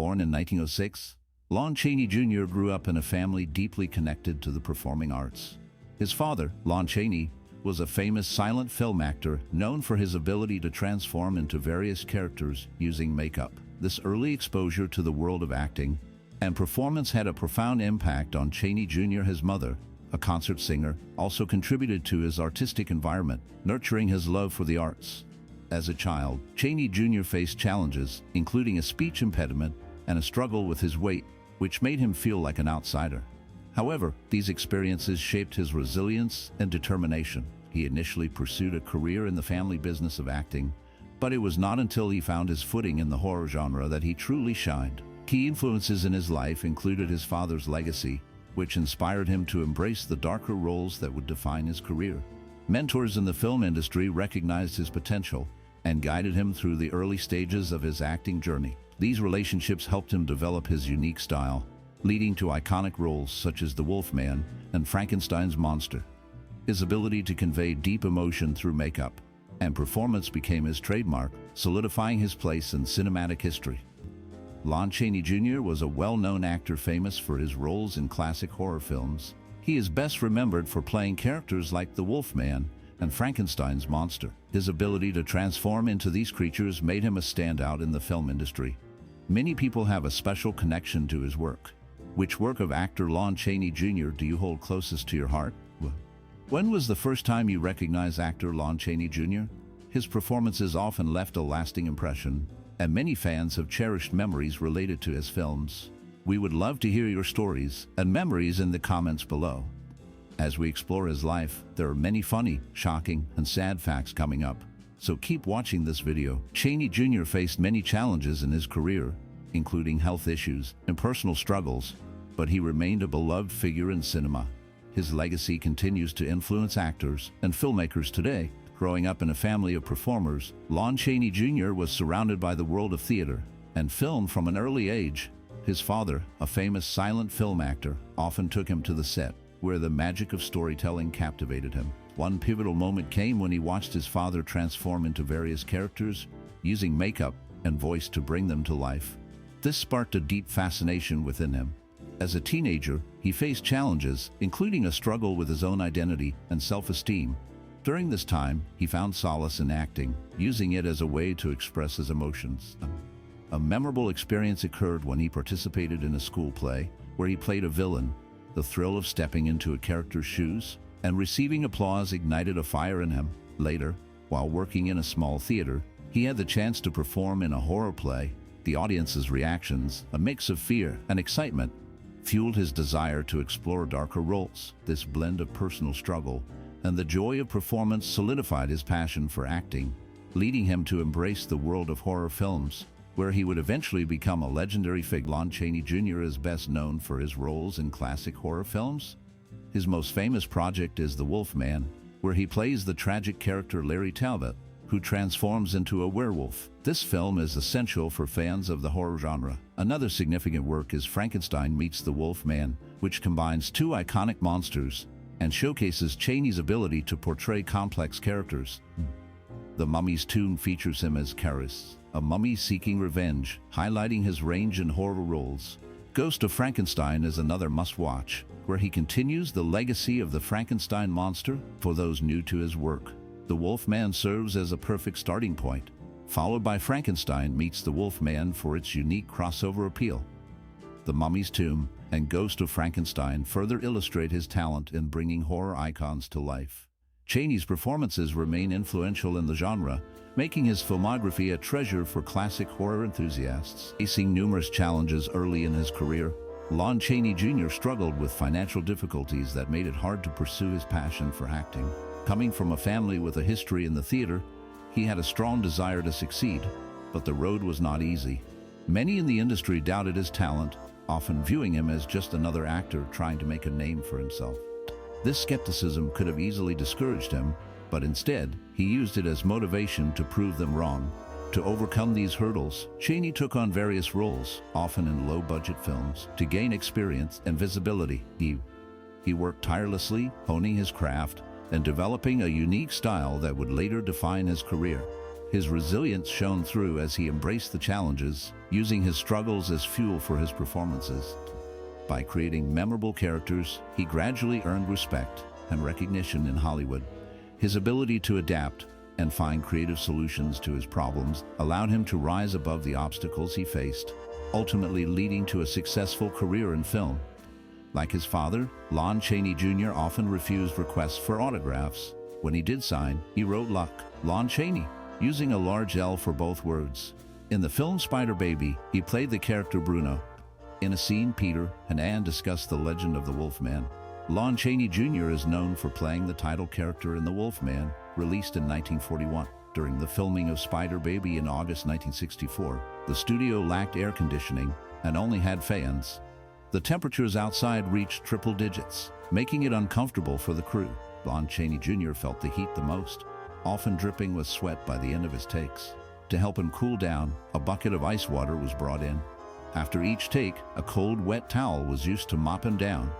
Born in 1906, Lon Chaney Jr. grew up in a family deeply connected to the performing arts. His father, Lon Chaney, was a famous silent film actor known for his ability to transform into various characters using makeup. This early exposure to the world of acting and performance had a profound impact on Chaney Jr. His mother, a concert singer, also contributed to his artistic environment, nurturing his love for the arts. As a child, Chaney Jr. faced challenges, including a speech impediment and a struggle with his weight, which made him feel like an outsider. However, these experiences shaped his resilience and determination. He initially pursued a career in the family business of acting, but it was not until he found his footing in the horror genre that he truly shined. Key influences in his life included his father's legacy, which inspired him to embrace the darker roles that would define his career. Mentors in the film industry recognized his potential and guided him through the early stages of his acting journey. These relationships helped him develop his unique style, leading to iconic roles such as the Wolfman and Frankenstein's monster. His ability to convey deep emotion through makeup and performance became his trademark, solidifying his place in cinematic history. Lon Chaney Jr. was a well-known actor famous for his roles in classic horror films. He is best remembered for playing characters like the Wolfman and Frankenstein's monster. His ability to transform into these creatures made him a standout in the film industry. Many people have a special connection to his work. Which work of actor Lon Chaney Jr. do you hold closest to your heart? When was the first time you recognized actor Lon Chaney Jr.? His performances often left a lasting impression, and many fans have cherished memories related to his films. We would love to hear your stories and memories in the comments below. As we explore his life, there are many funny, shocking, and sad facts coming up, so keep watching this video. Chaney Jr. faced many challenges in his career, including health issues and personal struggles, but he remained a beloved figure in cinema. His legacy continues to influence actors and filmmakers today. Growing up in a family of performers, Lon Chaney Jr. was surrounded by the world of theater and film from an early age. His father, a famous silent film actor, often took him to the set, where the magic of storytelling captivated him. One pivotal moment came when he watched his father transform into various characters, using makeup and voice to bring them to life. This sparked a deep fascination within him. As a teenager, he faced challenges, including a struggle with his own identity and self-esteem. During this time, he found solace in acting, using it as a way to express his emotions. A memorable experience occurred when he participated in a school play, where he played a villain. The thrill of stepping into a character's shoes and receiving applause ignited a fire in him. Later, while working in a small theater, he had the chance to perform in a horror play. The audience's reactions, a mix of fear and excitement, fueled his desire to explore darker roles. This blend of personal struggle and the joy of performance solidified his passion for acting, leading him to embrace the world of horror films, where he would eventually become a legendary figure. Lon Chaney Jr. is best known for his roles in classic horror films. His most famous project is The Wolfman, where he plays the tragic character Larry Talbot, who transforms into a werewolf. This film is essential for fans of the horror genre. Another significant work is Frankenstein meets the Wolfman, which combines two iconic monsters and showcases Chaney's ability to portray complex characters. The Mummy's Tomb features him as Charis, a mummy seeking revenge, highlighting his range in horror roles. Ghost of Frankenstein is another must-watch, where he continues the legacy of the Frankenstein monster. For those new to his work, The Wolfman serves as a perfect starting point, followed by Frankenstein meets the Wolfman for its unique crossover appeal. The Mummy's Tomb and Ghost of Frankenstein further illustrate his talent in bringing horror icons to life. Chaney's performances remain influential in the genre, making his filmography a treasure for classic horror enthusiasts. Facing numerous challenges early in his career, Lon Chaney Jr. struggled with financial difficulties that made it hard to pursue his passion for acting. Coming from a family with a history in the theater, he had a strong desire to succeed, but the road was not easy. Many in the industry doubted his talent, often viewing him as just another actor trying to make a name for himself. This skepticism could have easily discouraged him, but instead, he used it as motivation to prove them wrong. To overcome these hurdles, Chaney took on various roles, often in low-budget films, to gain experience and visibility. He worked tirelessly, honing his craft and developing a unique style that would later define his career. His resilience shone through as he embraced the challenges, using his struggles as fuel for his performances. By creating memorable characters, he gradually earned respect and recognition in Hollywood. His ability to adapt and find creative solutions to his problems allowed him to rise above the obstacles he faced, ultimately leading to a successful career in film. Like his father, Lon Chaney Jr. often refused requests for autographs. When he did sign, he wrote Lon Chaney, using a large L for both words. In the film Spider Baby, he played the character Bruno. In a scene, Peter and Anne discuss the legend of the Wolfman. Lon Chaney Jr. is known for playing the title character in The Wolfman, released in 1941. During the filming of Spider Baby in August 1964, the studio lacked air conditioning and only had fans. The temperatures outside reached triple digits, making it uncomfortable for the crew. Lon Chaney Jr. felt the heat the most, often dripping with sweat by the end of his takes. To help him cool down, a bucket of ice water was brought in. After each take, a cold, wet towel was used to mop him down.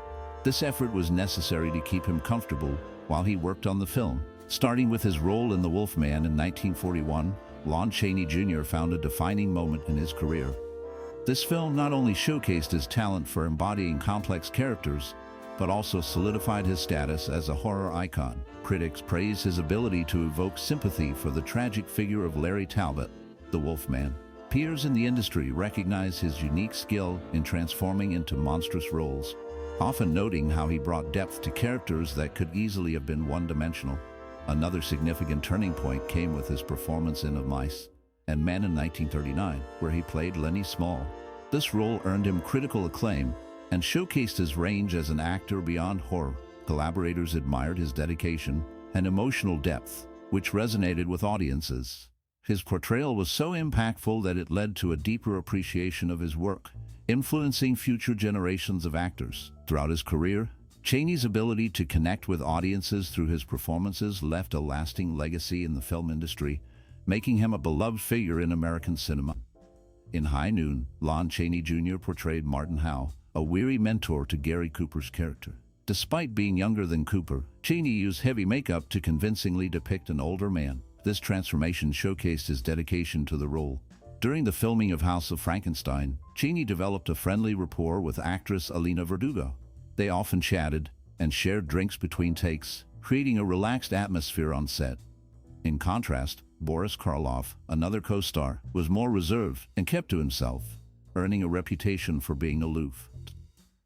This effort was necessary to keep him comfortable while he worked on the film. Starting with his role in The Wolfman in 1941, Lon Chaney Jr. found a defining moment in his career. This film not only showcased his talent for embodying complex characters, but also solidified his status as a horror icon. Critics praised his ability to evoke sympathy for the tragic figure of Larry Talbot, the Wolfman. Peers in the industry recognize his unique skill in transforming into monstrous roles, often noting how he brought depth to characters that could easily have been one-dimensional. Another significant turning point came with his performance in Of Mice and Men in 1939, where he played Lenny Small. This role earned him critical acclaim and showcased his range as an actor beyond horror. Collaborators admired his dedication and emotional depth, which resonated with audiences. His portrayal was so impactful that it led to a deeper appreciation of his work, influencing future generations of actors. Throughout his career, Chaney's ability to connect with audiences through his performances left a lasting legacy in the film industry, making him a beloved figure in American cinema. In High Noon, Lon Chaney Jr. portrayed Martin Howe, a weary mentor to Gary Cooper's character. Despite being younger than Cooper, Chaney used heavy makeup to convincingly depict an older man. This transformation showcased his dedication to the role. During the filming of House of Frankenstein, Chaney developed a friendly rapport with actress Alina Verdugo. They often chatted and shared drinks between takes, creating a relaxed atmosphere on set. In contrast, Boris Karloff, another co-star, was more reserved and kept to himself, earning a reputation for being aloof.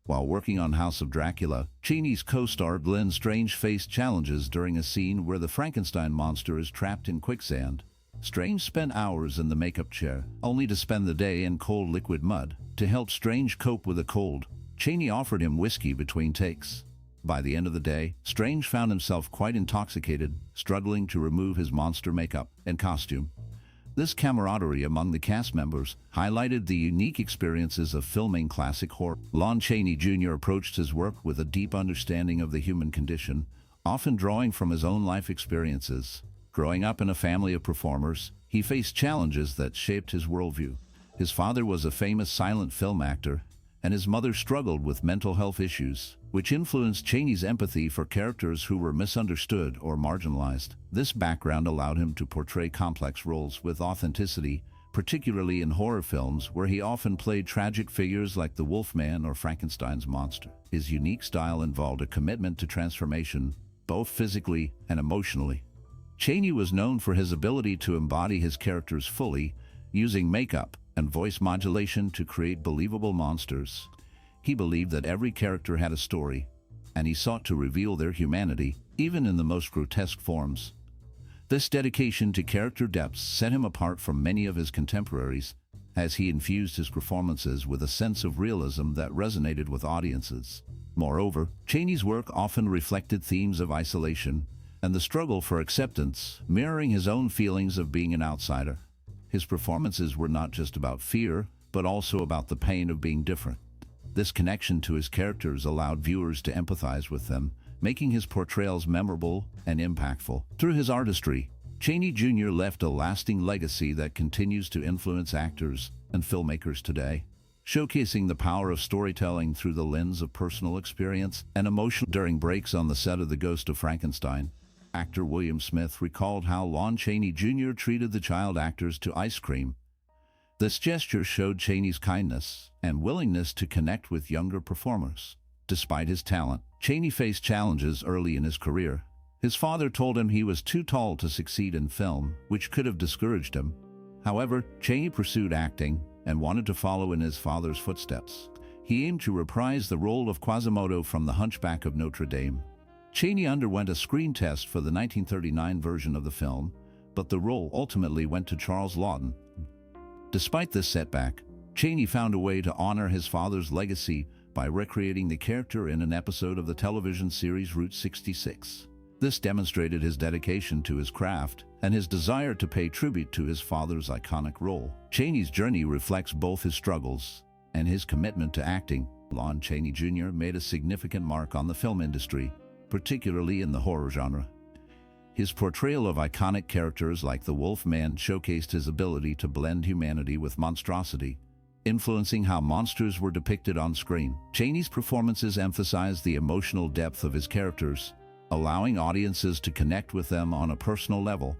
While working on House of Dracula, Chaney's co-star Glenn Strange faced challenges during a scene where the Frankenstein monster is trapped in quicksand. Strange spent hours in the makeup chair, only to spend the day in cold liquid mud. To help Strange cope with a cold, Chaney offered him whiskey between takes. By the end of the day, Strange found himself quite intoxicated, struggling to remove his monster makeup and costume. This camaraderie among the cast members highlighted the unique experiences of filming classic horror. Lon Chaney Jr. approached his work with a deep understanding of the human condition, often drawing from his own life experiences. Growing up in a family of performers, he faced challenges that shaped his worldview. His father was a famous silent film actor, and his mother struggled with mental health issues, which influenced Chaney's empathy for characters who were misunderstood or marginalized. This background allowed him to portray complex roles with authenticity, particularly in horror films where he often played tragic figures like the Wolfman or Frankenstein's monster. His unique style involved a commitment to transformation, both physically and emotionally. Chaney was known for his ability to embody his characters fully, using makeup and voice modulation to create believable monsters. He believed that every character had a story, and he sought to reveal their humanity, even in the most grotesque forms. This dedication to character depth set him apart from many of his contemporaries, as he infused his performances with a sense of realism that resonated with audiences. Moreover, Chaney's work often reflected themes of isolation and the struggle for acceptance, mirroring his own feelings of being an outsider. His performances were not just about fear, but also about the pain of being different. This connection to his characters allowed viewers to empathize with them, making his portrayals memorable and impactful. Through his artistry, Chaney Jr. left a lasting legacy that continues to influence actors and filmmakers today, showcasing the power of storytelling through the lens of personal experience and emotion. During breaks on the set of The Ghost of Frankenstein, Actor William Smith recalled how Lon Chaney Jr. treated the child actors to ice cream. This gesture showed Chaney's kindness and willingness to connect with younger performers. Despite his talent, Chaney faced challenges early in his career. His father told him he was too tall to succeed in film, which could have discouraged him. However, Chaney pursued acting and wanted to follow in his father's footsteps. He aimed to reprise the role of Quasimodo from The Hunchback of Notre Dame. Chaney underwent a screen test for the 1939 version of the film, but the role ultimately went to Charles Laughton. Despite this setback, Chaney found a way to honor his father's legacy by recreating the character in an episode of the television series Route 66. This demonstrated his dedication to his craft and his desire to pay tribute to his father's iconic role. Chaney's journey reflects both his struggles and his commitment to acting. Lon Chaney Jr. made a significant mark on the film industry, particularly in the horror genre. His portrayal of iconic characters like the Wolfman showcased his ability to blend humanity with monstrosity, influencing how monsters were depicted on screen. Chaney's performances emphasized the emotional depth of his characters, allowing audiences to connect with them on a personal level.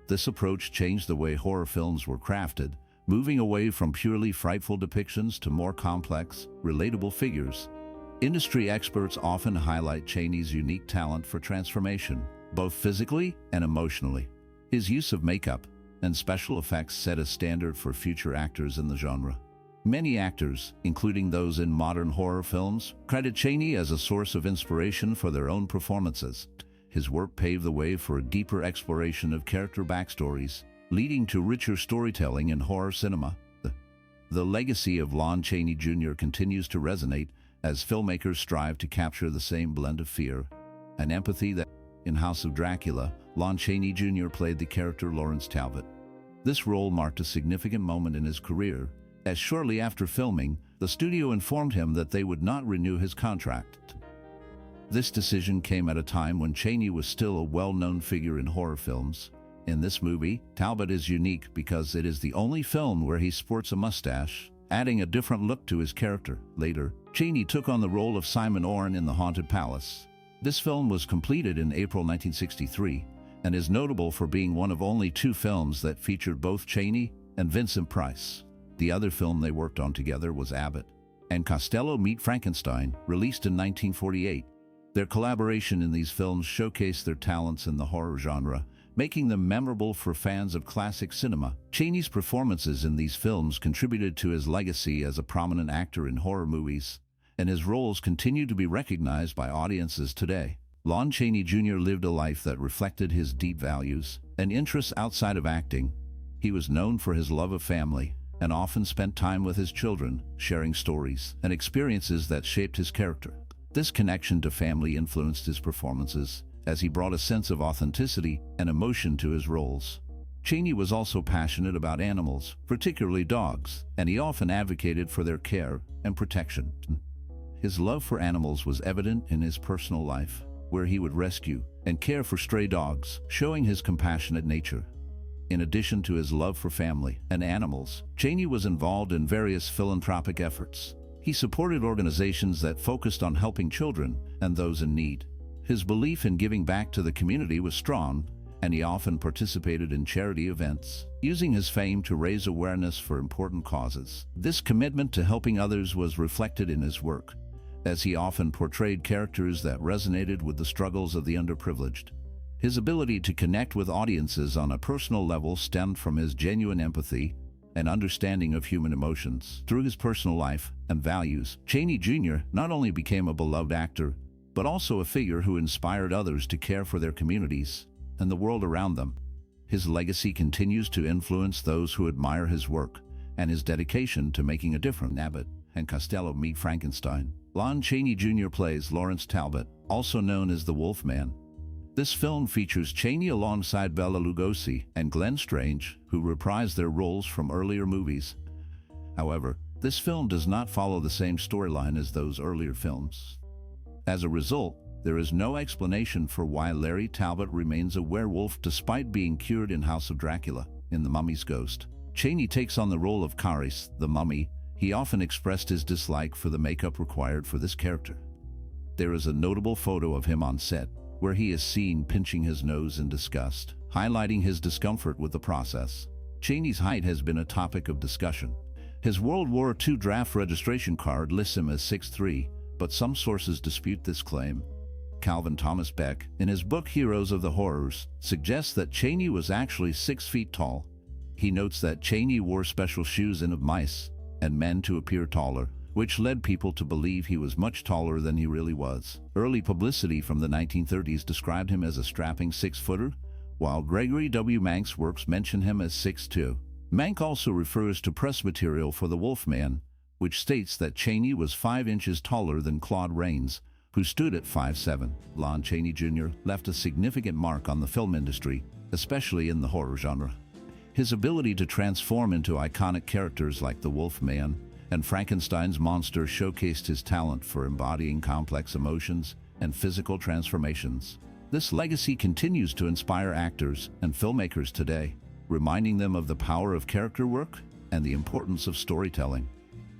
This approach changed the way horror films were crafted, moving away from purely frightful depictions to more complex, relatable figures. Industry experts often highlight Chaney's unique talent for transformation, both physically and emotionally. His use of makeup and special effects set a standard for future actors in the genre. Many actors, including those in modern horror films, credit Chaney as a source of inspiration for their own performances. His work paved the way for a deeper exploration of character backstories, leading to richer storytelling in horror cinema. The legacy of Lon Chaney Jr. continues to resonate as filmmakers strive to capture the same blend of fear and empathy that in House of Dracula, Lon Chaney Jr. played the character Lawrence Talbot. This role marked a significant moment in his career, as shortly after filming, the studio informed him that they would not renew his contract. This decision came at a time when Chaney was still a well-known figure in horror films. In this movie, Talbot is unique because it is the only film where he sports a mustache, adding a different look to his character. Later, Chaney took on the role of Simon Orne in The Haunted Palace. This film was completed in April 1963 and is notable for being one of only two films that featured both Chaney and Vincent Price. The other film they worked on together was Abbott and Costello Meet Frankenstein, released in 1948. Their collaboration in these films showcased their talents in the horror genre, making them memorable for fans of classic cinema. Chaney's performances in these films contributed to his legacy as a prominent actor in horror movies, and his roles continue to be recognized by audiences today. Lon Chaney Jr. lived a life that reflected his deep values and interests outside of acting. He was known for his love of family and often spent time with his children, sharing stories and experiences that shaped his character. This connection to family influenced his performances, as he brought a sense of authenticity and emotion to his roles. Chaney was also passionate about animals, particularly dogs, and he often advocated for their care and protection. His love for animals was evident in his personal life, where he would rescue and care for stray dogs, showing his compassionate nature. In addition to his love for family and animals, Chaney was involved in various philanthropic efforts. He supported organizations that focused on helping children and those in need. His belief in giving back to the community was strong, and he often participated in charity events, using his fame to raise awareness for important causes. This commitment to helping others was reflected in his work, as he often portrayed characters that resonated with the struggles of the underprivileged. His ability to connect with audiences on a personal level stemmed from his genuine empathy and understanding of human emotions. Through his personal life and values, Chaney Jr. not only became a beloved actor, but also a figure who inspired others to care for their communities and the world around them. His legacy continues to influence those who admire his work and his dedication to making a difference. Abbott and Costello Meet Frankenstein. Lon Chaney Jr. plays Lawrence Talbot, also known as the Wolfman. This film features Chaney alongside Bela Lugosi and Glenn Strange, who reprised their roles from earlier movies. However, this film does not follow the same storyline as those earlier films. As a result, there is no explanation for why Larry Talbot remains a werewolf despite being cured in House of Dracula. In The Mummy's Ghost, Chaney takes on the role of Caris, the mummy. He often expressed his dislike for the makeup required for this character. There is a notable photo of him on set, where he is seen pinching his nose in disgust, highlighting his discomfort with the process. Chaney's height has been a topic of discussion. His World War II draft registration card lists him as 6'3", but some sources dispute this claim. Calvin Thomas Beck, in his book Heroes of the Horrors, suggests that Chaney was actually 6 feet tall. He notes that Chaney wore special shoes of mice and men to appear taller, which led people to believe he was much taller than he really was. Early publicity from the 1930s described him as a strapping 6-footer, while Gregory W. Mank's works mention him as 6'2". Mank also refers to press material for The Wolfman, which states that Chaney was 5 inches taller than Claude Rains, who stood at 5'7". Lon Chaney Jr. left a significant mark on the film industry, especially in the horror genre. His ability to transform into iconic characters like the Wolfman and Frankenstein's monster showcased his talent for embodying complex emotions and physical transformations. This legacy continues to inspire actors and filmmakers today, reminding them of the power of character work and the importance of storytelling.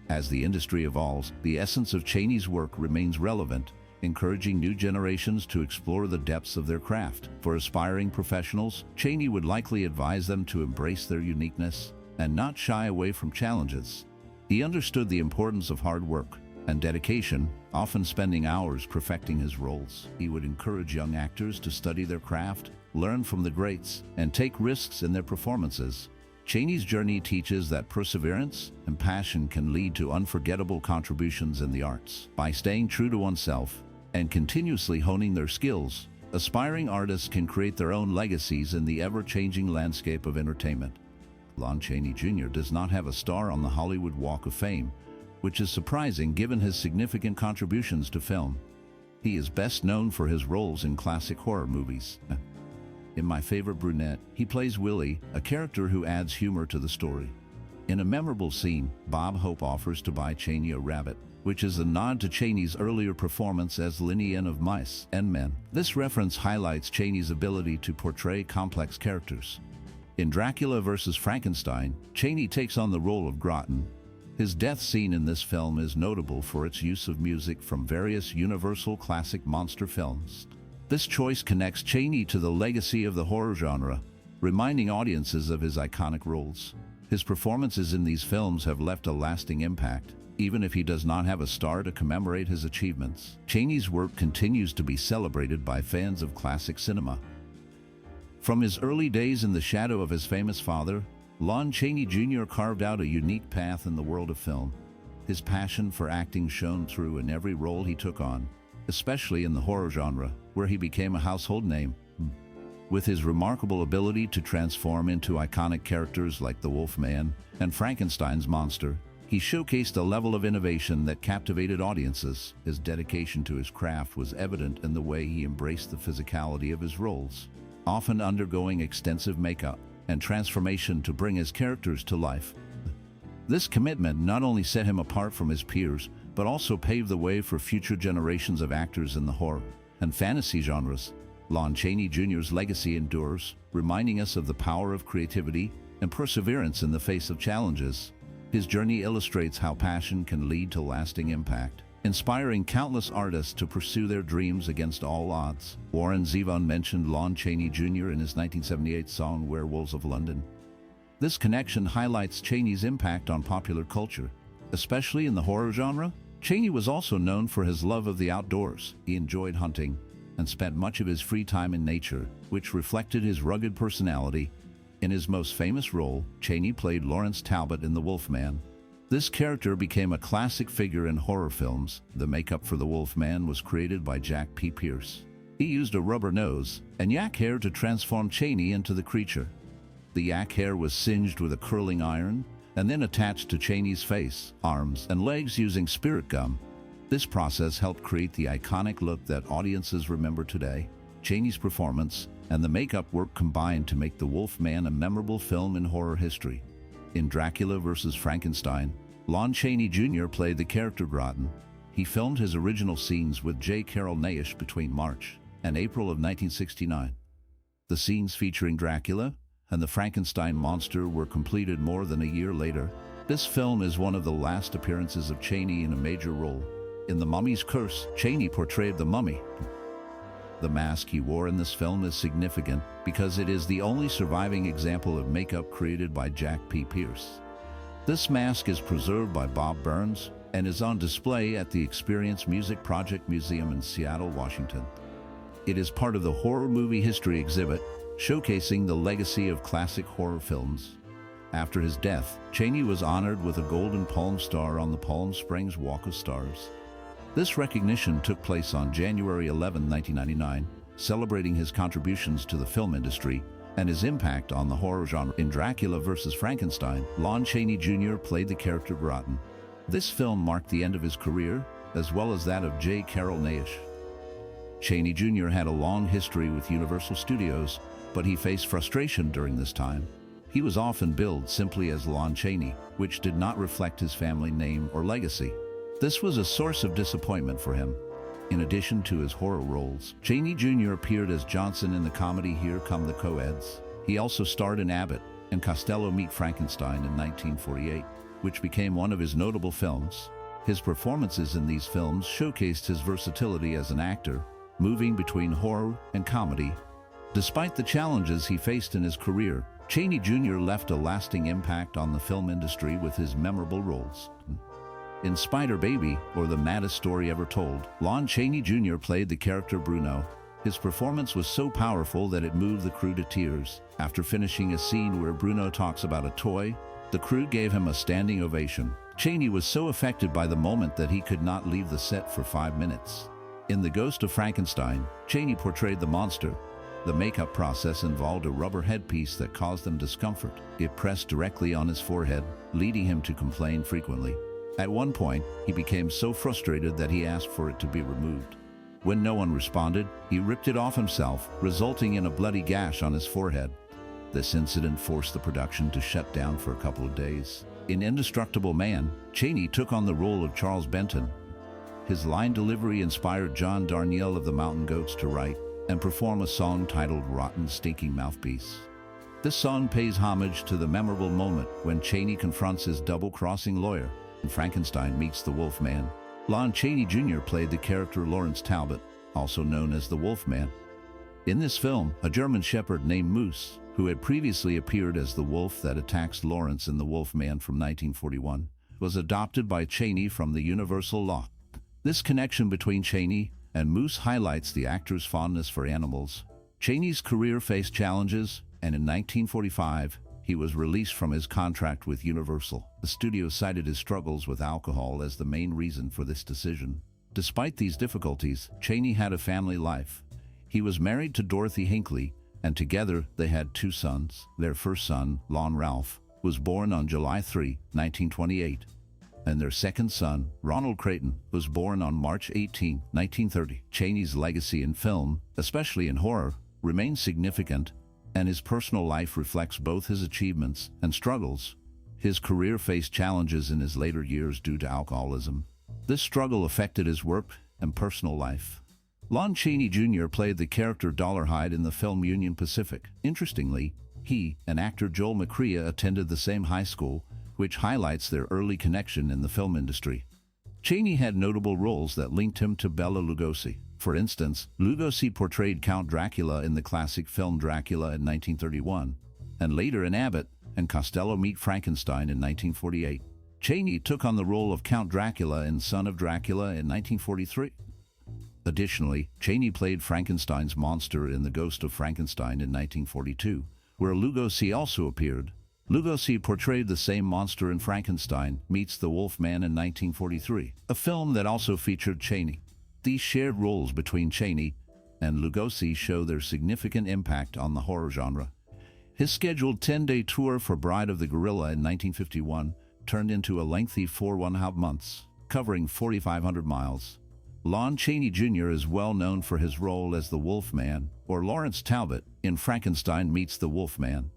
As the industry evolves, the essence of Chaney's work remains relevant, encouraging new generations to explore the depths of their craft. For aspiring professionals, Chaney would likely advise them to embrace their uniqueness and not shy away from challenges. He understood the importance of hard work and dedication, often spending hours perfecting his roles. He would encourage young actors to study their craft, learn from the greats, and take risks in their performances. Chaney's journey teaches that perseverance and passion can lead to unforgettable contributions in the arts. By staying true to oneself and continuously honing their skills, aspiring artists can create their own legacies in the ever-changing landscape of entertainment. Lon Chaney Jr. does not have a star on the Hollywood Walk of Fame, which is surprising given his significant contributions to film. He is best known for his roles in classic horror movies. In My Favorite Brunette, he plays Willie, a character who adds humor to the story. In a memorable scene, Bob Hope offers to buy Chaney a rabbit, which is a nod to Chaney's earlier performance as Linian of Mice and Men. This reference highlights Chaney's ability to portray complex characters. In Dracula vs. Frankenstein, Chaney takes on the role of Groton. His death scene in this film is notable for its use of music from various Universal classic monster films. This choice connects Chaney to the legacy of the horror genre, reminding audiences of his iconic roles. His performances in these films have left a lasting impact, even if he does not have a star to commemorate his achievements. Chaney's work continues to be celebrated by fans of classic cinema. From his early days in the shadow of his famous father, Lon Chaney Jr. carved out a unique path in the world of film. His passion for acting shone through in every role he took on, especially in the horror genre, where he became a household name. With his remarkable ability to transform into iconic characters like the Wolfman and Frankenstein's monster, he showcased a level of innovation that captivated audiences. His dedication to his craft was evident in the way he embraced the physicality of his roles, often undergoing extensive makeup and transformation to bring his characters to life. This commitment not only set him apart from his peers, but also paved the way for future generations of actors in the horror and fantasy genres. Lon Chaney Jr.'s legacy endures, reminding us of the power of creativity and perseverance in the face of challenges. His journey illustrates how passion can lead to lasting impact, inspiring countless artists to pursue their dreams against all odds. Warren Zevon mentioned Lon Chaney Jr. in his 1978 song Werewolves of London. This connection highlights Chaney's impact on popular culture, especially in the horror genre. Chaney was also known for his love of the outdoors. He enjoyed hunting and spent much of his free time in nature, which reflected his rugged personality. In his most famous role, Chaney played Lawrence Talbot in The Wolfman. This character became a classic figure in horror films. The makeup for the Wolfman was created by Jack P. Pierce. He used a rubber nose and yak hair to transform Chaney into the creature. The yak hair was singed with a curling iron and then attached to Chaney's face, arms, and legs using spirit gum. This process helped create the iconic look that audiences remember today. Chaney's performance and the makeup work combined to make The Wolfman a memorable film in horror history. In Dracula vs. Frankenstein, Lon Chaney Jr. played the character Groton. He filmed his original scenes with J. Carroll Naish between March and April of 1969. The scenes featuring Dracula and the Frankenstein monster were completed more than a year later. This film is one of the last appearances of Chaney in a major role. In The Mummy's Curse, Chaney portrayed the mummy. The mask he wore in this film is significant because it is the only surviving example of makeup created by Jack P. Pierce. This mask is preserved by Bob Burns and is on display at the Experience Music Project Museum in Seattle, Washington. It is part of the Horror Movie History exhibit, showcasing the legacy of classic horror films. After his death, Chaney was honored with a Golden Palm Star on the Palm Springs Walk of Stars. This recognition took place on January 11, 1999, celebrating his contributions to the film industry and his impact on the horror genre. In Dracula vs. Frankenstein, Lon Chaney Jr. played the character Broughton. This film marked the end of his career, as well as that of J. Carrol Naish. Chaney Jr. had a long history with Universal Studios, but he faced frustration during this time. He was often billed simply as Lon Chaney, which did not reflect his family name or legacy. This was a source of disappointment for him. In addition to his horror roles, Chaney Jr. appeared as Johnson in the comedy Here Come the Co-Eds. He also starred in Abbott and Costello Meet Frankenstein in 1948, which became one of his notable films. His performances in these films showcased his versatility as an actor, moving between horror and comedy. Despite the challenges he faced in his career, Chaney Jr. left a lasting impact on the film industry with his memorable roles. In Spider Baby, or the maddest story ever told, Lon Chaney Jr. played the character Bruno. His performance was so powerful that it moved the crew to tears. After finishing a scene where Bruno talks about a toy, the crew gave him a standing ovation. Chaney was so affected by the moment that he could not leave the set for 5 minutes. In The Ghost of Frankenstein, Chaney portrayed the monster. The makeup process involved a rubber headpiece that caused him discomfort. It pressed directly on his forehead, leading him to complain frequently. At one point, he became so frustrated that he asked for it to be removed. When no one responded, he ripped it off himself, resulting in a bloody gash on his forehead. This incident forced the production to shut down for a couple of days. In Indestructible Man, Chaney took on the role of Charles Benton. His line delivery inspired John Darnielle of the Mountain Goats to write and perform a song titled Rotten Stinking Mouthpiece. This song pays homage to the memorable moment when Chaney confronts his double-crossing lawyer. Frankenstein Meets the Wolfman. Lon Chaney Jr. played the character Lawrence Talbot, also known as the Wolfman. In this film, a German shepherd named Moose, who had previously appeared as the wolf that attacks Lawrence in The Wolfman from 1941, was adopted by Chaney from the Universal Law. This connection between Chaney and Moose highlights the actor's fondness for animals. Chaney's career faced challenges, and in 1945, he was released from his contract with Universal. The studio cited his struggles with alcohol as the main reason for this decision. Despite these difficulties, Chaney had a family life. He was married to Dorothy Hinckley, and together they had 2 sons. Their first son, Lon Ralph, was born on July 3, 1928, and their second son, Ronald Creighton, was born on March 18, 1930. Chaney's legacy in film, especially in horror, remains significant, and his personal life reflects both his achievements and struggles. His career faced challenges in his later years due to alcoholism. This struggle affected his work and personal life. Lon Chaney Jr. played the character Dollarhide in the film Union Pacific. Interestingly, he and actor Joel McCrea attended the same high school, which highlights their early connection in the film industry. Chaney had notable roles that linked him to Bela Lugosi. For instance, Lugosi portrayed Count Dracula in the classic film Dracula in 1931, and later in Abbott and Costello Meet Frankenstein in 1948. Chaney took on the role of Count Dracula in Son of Dracula in 1943. Additionally, Chaney played Frankenstein's monster in The Ghost of Frankenstein in 1942, where Lugosi also appeared. Lugosi portrayed the same monster in Frankenstein Meets the Wolfman in 1943, a film that also featured Chaney. These shared roles between Chaney and Lugosi show their significant impact on the horror genre. His scheduled 10-day tour for Bride of the Gorilla in 1951 turned into a lengthy 4.5 months, covering 4,500 miles. Lon Chaney Jr. is well known for his role as the Wolfman, or Lawrence Talbot, in Frankenstein Meets the Wolfman.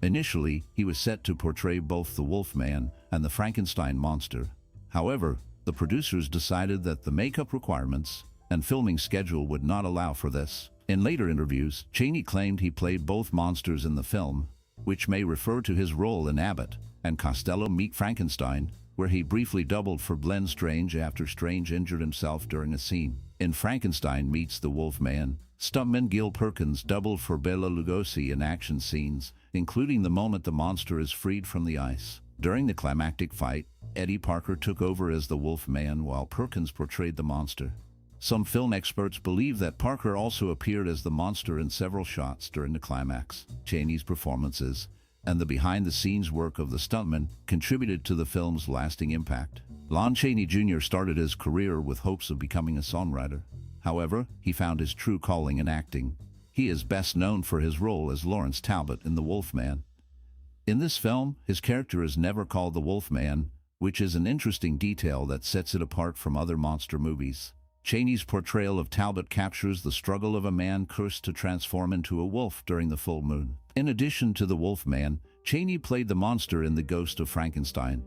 Initially, he was set to portray both the Wolfman and the Frankenstein monster. However, the producers decided that the makeup requirements and filming schedule would not allow for this. In later interviews, Chaney claimed he played both monsters in the film, which may refer to his role in Abbott and Costello Meet Frankenstein, where he briefly doubled for Glenn Strange after Strange injured himself during a scene. In Frankenstein Meets the Wolfman, Stuntman Gil Perkins doubled for Bela Lugosi in action scenes, including the moment the monster is freed from the ice. During the climactic fight, Eddie Parker took over as the Wolf Man while Perkins portrayed the monster. Some film experts believe that Parker also appeared as the monster in several shots during the climax. Chaney's performances and the behind-the-scenes work of the stuntman contributed to the film's lasting impact. Lon Chaney Jr. started his career with hopes of becoming a songwriter. However, he found his true calling in acting. He is best known for his role as Lawrence Talbot in The Wolfman. In this film, his character is never called the Wolfman, which is an interesting detail that sets it apart from other monster movies. Chaney's portrayal of Talbot captures the struggle of a man cursed to transform into a wolf during the full moon. In addition to the Wolfman, Chaney played the monster in The Ghost of Frankenstein.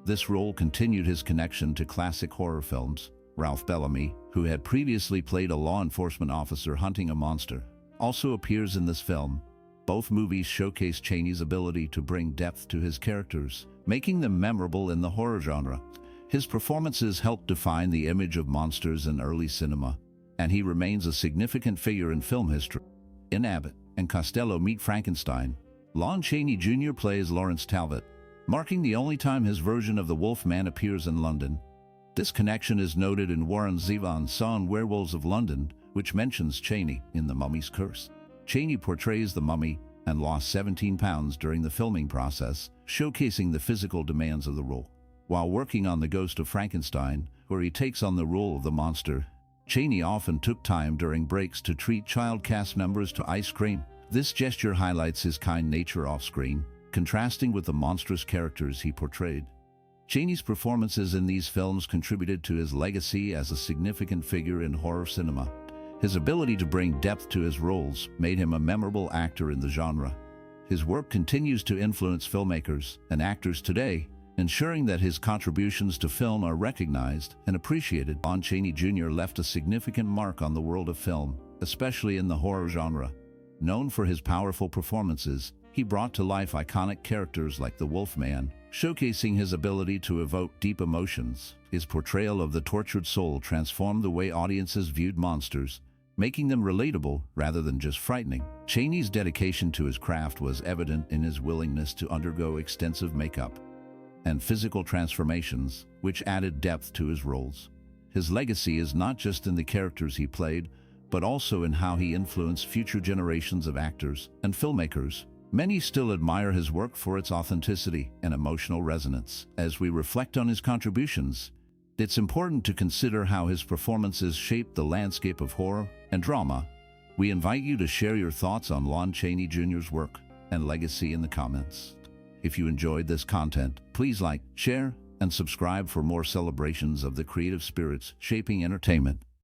This role continued his connection to classic horror films. Ralph Bellamy, who had previously played a law enforcement officer hunting a monster, also appears in this film. Both movies showcase Chaney's ability to bring depth to his characters, making them memorable in the horror genre. His performances helped define the image of monsters in early cinema, and he remains a significant figure in film history. In Abbott and Costello Meet Frankenstein, Lon Chaney Jr. plays Lawrence Talbot, marking the only time his version of the Wolfman appears in London. This connection is noted in Warren Zevon's song Werewolves of London, which mentions Chaney in The Mummy's Curse. Chaney portrays the mummy and lost 17 pounds during the filming process, showcasing the physical demands of the role. While working on The Ghost of Frankenstein, where he takes on the role of the monster, Chaney often took time during breaks to treat child cast members to ice cream. This gesture highlights his kind nature off-screen, contrasting with the monstrous characters he portrayed. Chaney's performances in these films contributed to his legacy as a significant figure in horror cinema. His ability to bring depth to his roles made him a memorable actor in the genre. His work continues to influence filmmakers and actors today, ensuring that his contributions to film are recognized and appreciated. Lon Chaney Jr. left a significant mark on the world of film, especially in the horror genre. Known for his powerful performances, he brought to life iconic characters like the Wolfman, showcasing his ability to evoke deep emotions. His portrayal of the tortured soul transformed the way audiences viewed monsters, making them relatable rather than just frightening. Chaney's dedication to his craft was evident in his willingness to undergo extensive makeup and physical transformations, which added depth to his roles. His legacy is not just in the characters he played, but also in how he influenced future generations of actors and filmmakers. Many still admire his work for its authenticity and emotional resonance. As we reflect on his contributions, it's important to consider how his performances shaped the landscape of horror and drama. We invite you to share your thoughts on Lon Chaney Jr.'s work and legacy in the comments. If you enjoyed this content, please like, share, and subscribe for more celebrations of the creative spirits shaping entertainment.